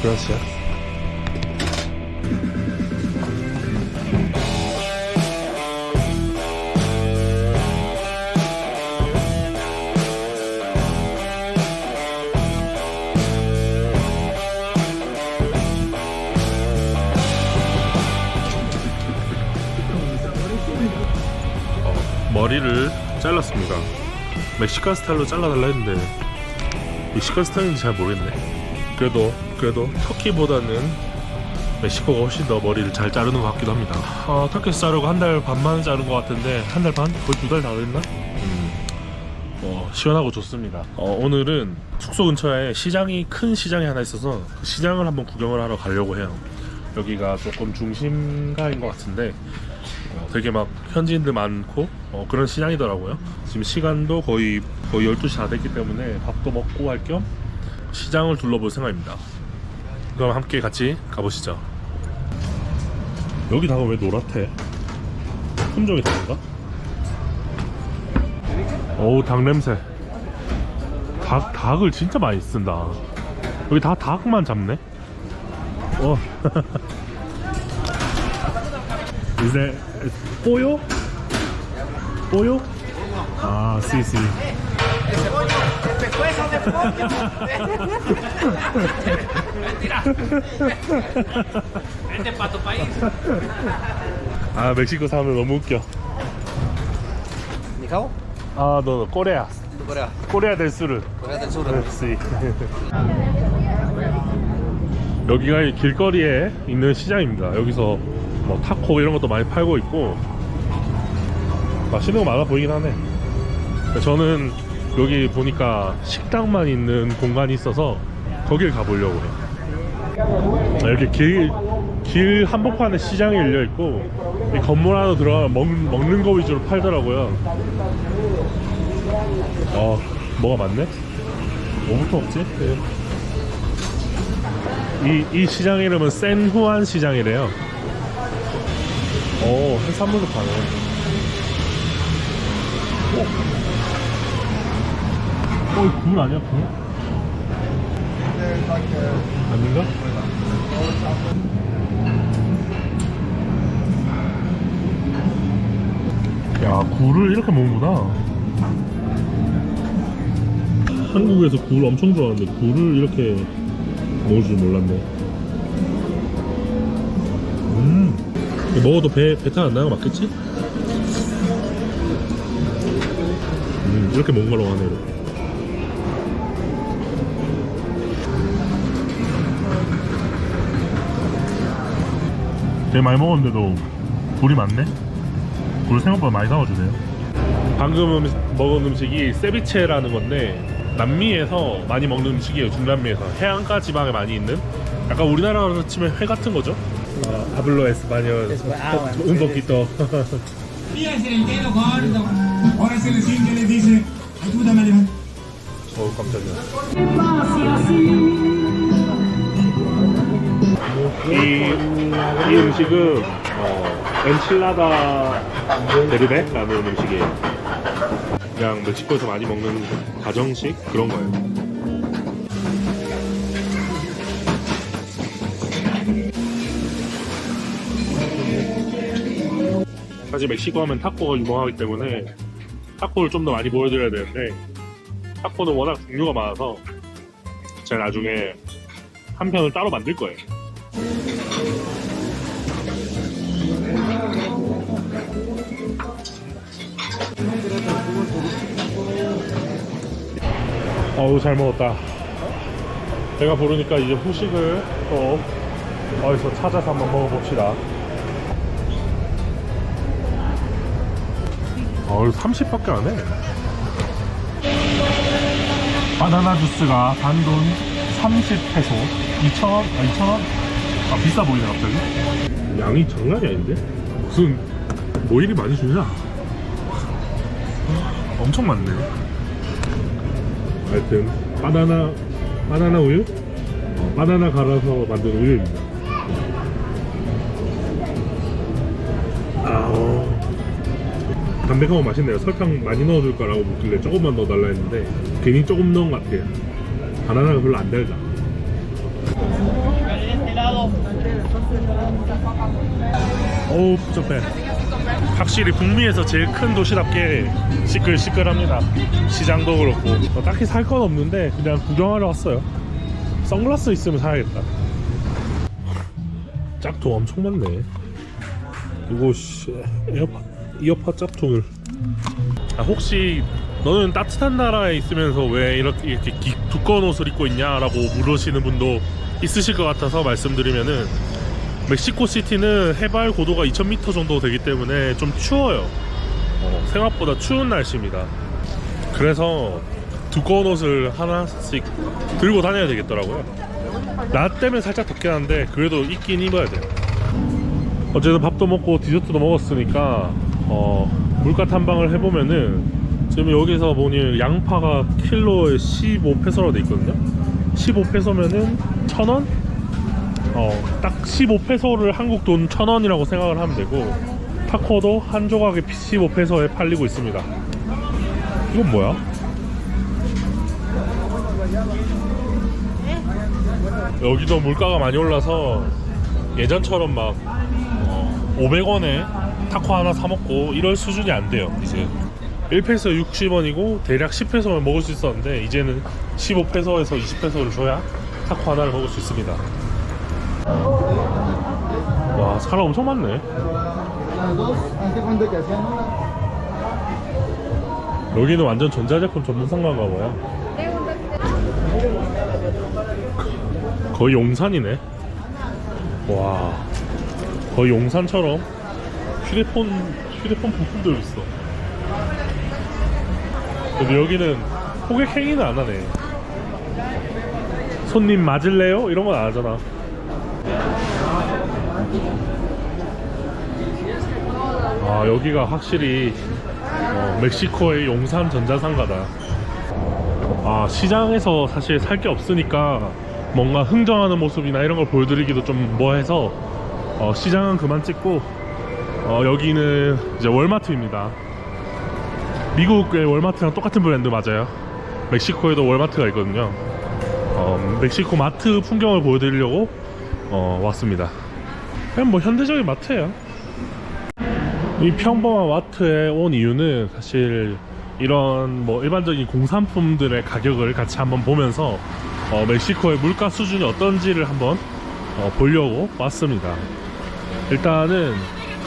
그라시아. 머리를 잘랐습니다. 멕시칸 스타일로 잘라달라 했는데 멕시칸 스타일인지 잘 모르겠네. 그래도 터키보다는 멕시코가 훨씬 더 머리를 잘 자르는 것 같기도 합니다. 터키에서 자르고 한 달 반 만에 자른 것 같은데, 한 달 반? 거의 2달 다 됐나? 시원하고 좋습니다. 오늘은 숙소 근처에 큰 시장이 하나 있어서 그 시장을 한번 구경을 하러 가려고 해요. 여기가 조금 중심가인 것 같은데 되게 막 현지인들 많고 그런 시장이더라고요. 지금 시간도 거의 12시 다 됐기 때문에 밥도 먹고 할 겸 시장을 둘러볼 생각입니다. 그럼 함께 같이 가보시죠. 여기 닭은 왜 노랗대? 품종이 다른가? 어우, 닭 냄새. 닭을 진짜 많이 쓴다. 여기 다 닭만 잡네? 이제 뽀요? 뽀요? 아, 씨씨. 아, 멕시코 사람들 너무 웃겨. 니카오? 아, 너 코레아. Corea. 코레아 델 수르. Corea del Sur. 씨. 여기가 길거리에 있는 시장입니다. 여기서 뭐 타코 이런 것도 많이 팔고 있고 맛있는 거 많아 보이긴 하네. 저는 여기 보니까 식당만 있는 공간이 있어서 거길 가보려고 해요. 이렇게 길 한복판에 시장이 열려있고 이 건물 안으로 들어가면 먹는 거 위주로 팔더라고요. 뭐가 많네? 뭐부터 먹지? 이 시장 이름은 샌후안 시장이래요. 해산물도 파네. 이거 굴 아니야, 굴? 아닌가? 야, 굴을 이렇게 먹는구나. 한국에서 굴 엄청 좋아하는데 굴을 이렇게 먹을 줄 몰랐네. 먹어도 배탈 안 나는 거 맞겠지? 이렇게 먹는 걸로 하네. 되게 많이 먹었는데도 굴이 많네? 굴 생각보다 많이 나와주네요. 방금 먹은 음식이 세비체라는 건데 남미에서 많이 먹는 음식이에요. 중남미에서 해안가 지방에 많이 있는 약간 우리나라로 치면 회 같은 거죠. Hablo español un poquito. Fíjense en el dedo gordo. Ahora se le siente y le dice, ayúdame a levantar. 깜짝이야. 이 음식은 엔칠라다 베르베라는 음식이에요. 그냥 멕시코에서 많이 먹는 가정식 그런 거예요. 사실 멕시코 하면 타코가 유명하기 때문에 타코를 좀 더 많이 보여드려야 되는데 타코는 워낙 종류가 많아서 제가 나중에 한 편을 따로 만들 거예요. 어우, 잘 먹었다. 배가 부르니까 이제 후식을 또 어디서 찾아서 한번 먹어봅시다. 30밖에 안 해. 바나나 주스가 단돈 30페소 2,000원? 2,000원? 비싸 보이네 갑자기. 양이 장난이 아닌데? 무슨 뭐 이리 많이 주냐? 엄청 많네요. 하여튼 바나나 우유? 바나나 갈아서 만든 우유입니다. 담백하고 맛있네요. 설탕 많이 넣어줄 거라고 묻길래 조금만 넣어달라 했는데 괜히 조금 넣은 것 같아요. 바나나가 별로 안 달다. 어우 복잡해. 확실히 북미에서 제일 큰 도시답게 시끌시끌합니다. 시장도 그렇고. 딱히 살 건 없는데 그냥 구경하러 왔어요. 선글라스 있으면 사야겠다. 짝퉁 엄청 많네. 이거 이어팟 짝퉁을. 혹시 너는 따뜻한 나라에 있으면서 왜 이렇게 두꺼운 옷을 입고 있냐라고 물으시는 분도 있으실 것 같아서 말씀드리면은, 멕시코 시티는 해발 고도가 2000m 정도 되기 때문에 좀 추워요. 생각보다 추운 날씨입니다. 그래서 두꺼운 옷을 하나씩 들고 다녀야 되겠더라고요. 나 때문에 살짝 덥긴 한데 그래도 입긴 입어야 돼요. 어쨌든 밥도 먹고 디저트도 먹었으니까 물가 탐방을 해보면은, 지금 여기서 보니 양파가 킬로에 15페소로 돼 있거든요. 15페소면은 1000원? 딱 15페소를 한국 돈 1000원이라고 생각을 하면 되고, 타코도 한 조각에 15페소에 팔리고 있습니다. 이건 뭐야? 여기도 물가가 많이 올라서 예전처럼 막 500원에 타코 하나 사 먹고 이럴 수준이 안 돼요. 이제 1페소 60원이고 대략 10페소면 먹을 수 있었는데, 이제는 15페소에서 20페소를 줘야 타코 하나를 먹을 수 있습니다. 와, 사람 엄청 많네. 여기는 완전 전자제품 전문상가인가 봐요. 거의 용산이네. 와, 거의 용산처럼 휴대폰 부품도 있어. 근데 여기는 호객 행위는 안 하네. 손님 맞을래요? 이런 건 안 하잖아. 아, 여기가 확실히 멕시코의 용산 전자상가다. 아, 시장에서 사실 살 게 없으니까 뭔가 흥정하는 모습이나 이런 걸 보여드리기도 좀 뭐해서 시장은 그만 찍고, 여기는 이제 월마트입니다. 미국의 월마트랑 똑같은 브랜드 맞아요. 멕시코에도 월마트가 있거든요. 멕시코 마트 풍경을 보여드리려고 왔습니다. 그냥 뭐 현대적인 마트예요. 이 평범한 마트에 온 이유는 사실 이런 뭐 일반적인 공산품들의 가격을 같이 한번 보면서 멕시코의 물가 수준이 어떤지를 한번 보려고 왔습니다. 일단은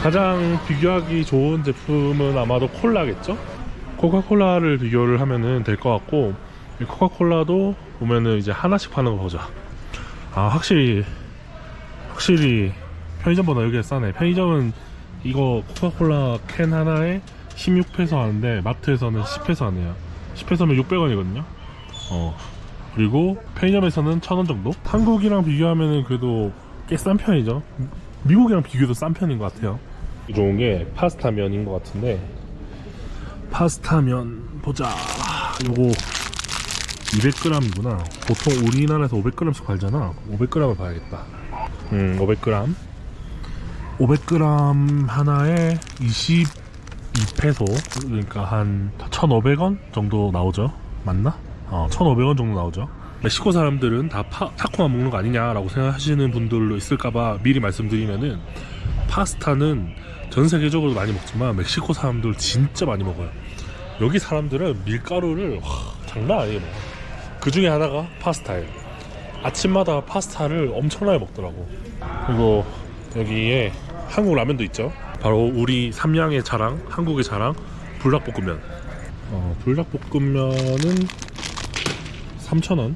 가장 비교하기 좋은 제품은 아마도 콜라겠죠? 코카콜라를 비교를 하면은 될 것 같고, 이 코카콜라도 보면은 이제 하나씩 파는 거 보자. 아, 확실히 편의점보다 여기가 싸네. 편의점은 이거 코카콜라 캔 하나에 16페소 하는데 마트에서는 10페소 하네요. 10페소면 600원이거든요. 그리고 편의점에서는 1000원 정도? 한국이랑 비교하면은 그래도 꽤 싼 편이죠. 미국이랑 비교해도 싼 편인 것 같아요. 좋은 게 파스타 면인 것 같은데, 파스타 면 보자. 요거 200g이구나. 보통 우리나라에서 500g씩 팔잖아. 500g을 봐야겠다. 500g 500g 하나에 22페소, 그러니까 한 1,500원 정도 나오죠. 맞나? 1,500원 정도 나오죠. 멕시코 사람들은 다 타코만 먹는 거 아니냐라고 생각하시는 분들도 있을까봐 미리 말씀드리면은, 파스타는 전 세계적으로 많이 먹지만 멕시코 사람들 진짜 많이 먹어요. 여기 사람들은 밀가루를 장난 아니에요. 그 중에 하나가 파스타예요. 아침마다 파스타를 엄청나게 먹더라고. 그리고 여기에 한국 라면도 있죠. 바로 우리 삼양의 자랑, 한국의 자랑, 불닭볶음면. 불닭볶음면은 3,000원.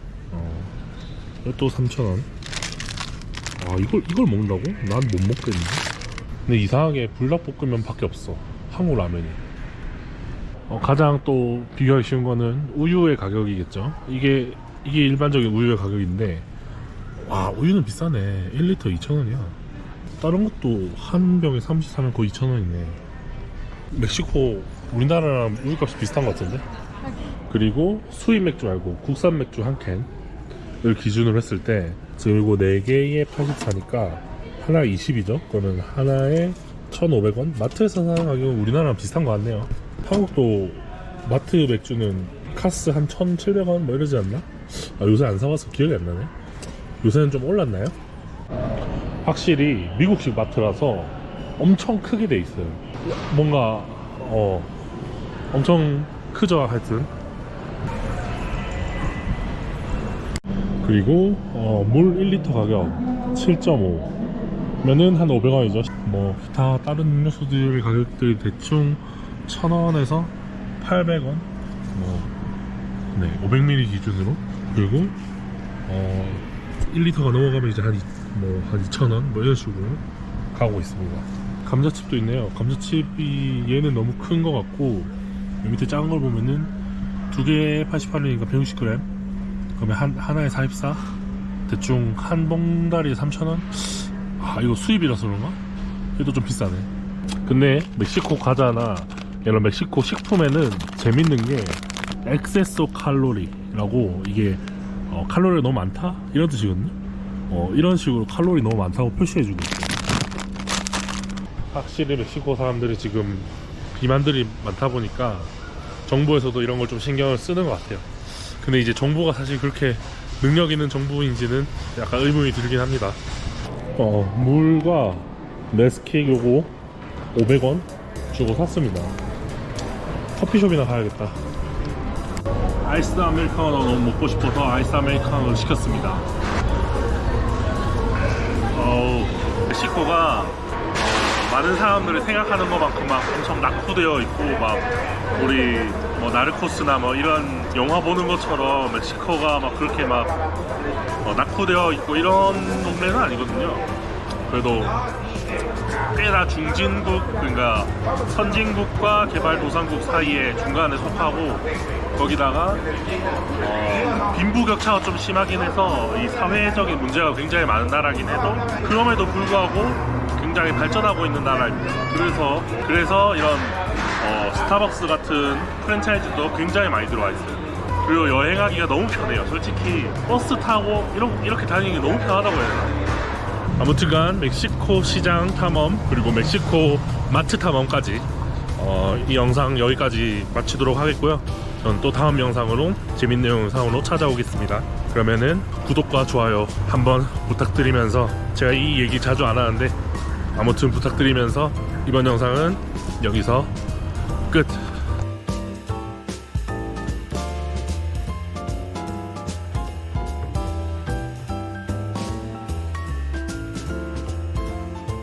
또 3,000원. 아, 이걸 먹는다고? 난 못 먹겠는데. 근데 이상하게 불닭볶음면 밖에 없어, 한국 라면이. 가장 또 비교하기 쉬운 거는 우유의 가격이겠죠. 이게 일반적인 우유의 가격인데, 와, 우유는 비싸네. 1리터 2,000원이야. 다른 것도 한 병에 34면 거의 2,000원이네. 멕시코 우리나라랑 우유값이 비슷한 것 같은데. 그리고 수입 맥주 말고 국산 맥주 한 캔을 기준으로 했을 때, 지금 이거 4개에 84니까 하나에 20이죠. 그러면 하나에 1,500원? 마트에서 사는 가격은 우리나라랑 비슷한 것 같네요. 한국도 마트 맥주는 카스 한 1,700원 뭐 이러지 않나? 요새 안 사와서 기억이 안 나네. 요새는 좀 올랐나요? 확실히 미국식 마트라서 엄청 크게 돼 있어요. 뭔가 엄청 크죠. 하여튼 그리고 물 1리터 가격 7.5면은 한 500원이죠. 뭐 기타 다른 음료수들 가격들이 대충 1000원에서 800원 네 500ml 기준으로. 그리고 1리터가 넘어가면 이제 한 2,000원 뭐 이런 식으로 가고 있습니다. 감자칩도 있네요. 감자칩이 얘는 너무 큰 것 같고 여기 밑에 작은 걸 보면은 두 개에 88원이니까 160g 그러면 하나에 44 대충 한 봉다리에 3,000원. 아 이거 수입이라서 그런가? 얘도 좀 비싸네. 근데 멕시코 과자나 이런 멕시코 식품에는 재밌는 게 엑세소 칼로리라고, 이게 칼로리가 너무 많다? 이런 뜻이거든요. 이런 식으로 칼로리 너무 많다고 표시해주고 있어요. 확실히 멕시코 사람들이 지금 비만들이 많다 보니까 정부에서도 이런 걸 좀 신경을 쓰는 것 같아요. 근데 이제 정부가 사실 그렇게 능력 있는 정부인지는 약간 의문이 들긴 합니다. 물과 네스킥 요거 500원 주고 샀습니다. 커피숍이나 가야겠다. 아이스 아메리카노 너무 먹고 싶어서 아이스 아메리카노를 시켰습니다. 멕시코가 많은 사람들이 생각하는 것만큼 막 엄청 낙후되어 있고 막 우리 뭐 나르코스나 뭐 이런 영화 보는 것처럼 멕시코가 막 그렇게 막 낙후되어 있고 이런 동네는 아니거든요. 그래도 꽤나 중진국, 그러니까 선진국과 개발도상국 사이에 중간에 속하고, 거기다가 빈부격차가 좀 심하긴 해서 이 사회적인 문제가 굉장히 많은 나라긴 해도 그럼에도 불구하고 굉장히 발전하고 있는 나라입니다. 그래서 이런 스타벅스 같은 프랜차이즈도 굉장히 많이 들어와 있어요. 그리고 여행하기가 너무 편해요. 솔직히 버스 타고 이렇게 다니는 게 너무 편하다고 해야 되나? 아무튼간 멕시코 시장 탐험 그리고 멕시코 마트 탐험까지 이 영상 여기까지 마치도록 하겠고요. 전 또 다음 영상으로 재밌는 영상으로 찾아오겠습니다. 그러면은 구독과 좋아요 한번 부탁드리면서, 제가 이 얘기 자주 안 하는데 아무튼 부탁드리면서 이번 영상은 여기서 끝.